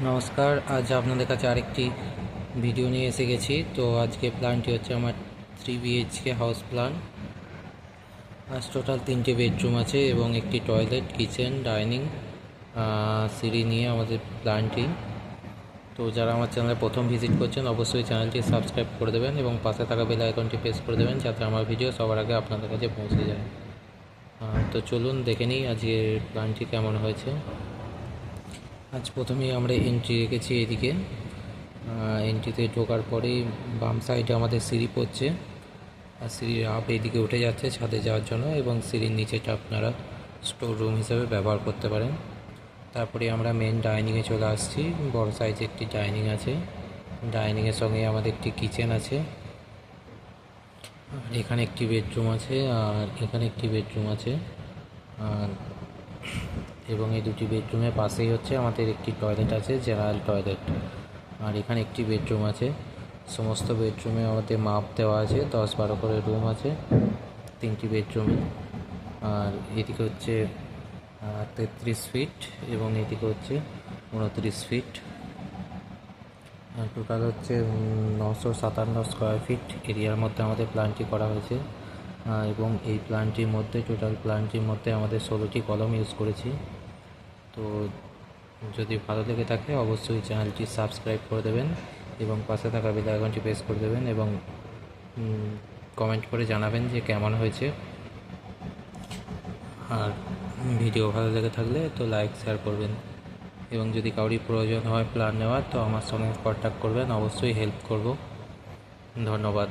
নমস্কার, আজ আপনাদের কাছে আরেকটি ভিডিও নিয়ে এসে গেছি। তো আজকে প্ল্যানটি হচ্ছে আমার 3 BHK হাউস প্ল্যান। আজ টোটাল 3টে বেডরুম আছে এবং একটি টয়লেট, কিচেন, ডাইনিং, সিঁড়ি নিয়ে আমাদের প্ল্যানটি। তো যারা আমার চ্যানেলে প্রথম ভিজিট করছেন অবশ্যই চ্যানেলটি সাবস্ক্রাইব করে দেবেন এবং পাশে থাকা বেল আইকনটি প্রেস করে দেবেন যাতে আমার ভিডিও সবার আগে আপনাদের কাছে পৌঁছে যায়। তো চলুন দেখে নিই আজকের প্ল্যানটি কেমন হয়েছে। আজ প্রথমেই আমরা এন্ট্রি রেখেছি এদিকে। এন্ট্রিতে ঢোকার পরেই বাম সাইডে আমাদের সিঁড়ি পড়ছে, আর সিঁড়ির এদিকে উঠে যাচ্ছে ছাদে যাওয়ার জন্য, এবং সিঁড়ির নিচেটা আপনারা স্টোর রুম হিসেবে ব্যবহার করতে পারেন। তারপরে আমরা মেন ডাইনিংয়ে চলে আসছি। বড় সাইজে একটি ডাইনিং আছে, ডাইনিংয়ের সঙ্গে আমাদের একটি কিচেন আছে, আর এখানে একটি বেডরুম আছে, আর এখানে একটি বেডরুম আছে, আর এবং এই দুটি বেডরুমের পাশেই হচ্ছে আমাদের একটি টয়লেট আছে, জেনারেল টয়লেট। আর এখানে একটি বেডরুম আছে। সমস্ত বেডরুমে আমাদের মাপ দেওয়া আছে, 10-12 করে রুম আছে 3টি বেডরুমে। আর এদিকে হচ্ছে 33 ফিট এবং এদিকে হচ্ছে 29 ফিট। টোটাল হচ্ছে 957 স্কোয়ার ফিট এরিয়ার মধ্যে আমাদের প্ল্যানটি করা হয়েছে। এবং এই প্ল্যানটির মধ্যে টোটাল প্ল্যানটির মধ্যে আমাদের 16টি কলম ইউজ করেছি। তো যদি ভালো লেগে থাকে অবশ্যই চ্যানেলটি সাবস্ক্রাইব করে দেবেন এবং পাশে থাকা বেল আইকনটি প্রেস করে দেবেন এবং কমেন্ট করে জানাবেন যে কেমন হয়েছে। আর ভিডিও ভালো লেগে থাকলে তো লাইক শেয়ার করবেন, এবং যদি কারোরই প্রয়োজন হয় প্ল্যান নেওয়ার তো আমার সঙ্গে কন্ট্যাক্ট করবেন, অবশ্যই হেল্প করব। ধন্যবাদ।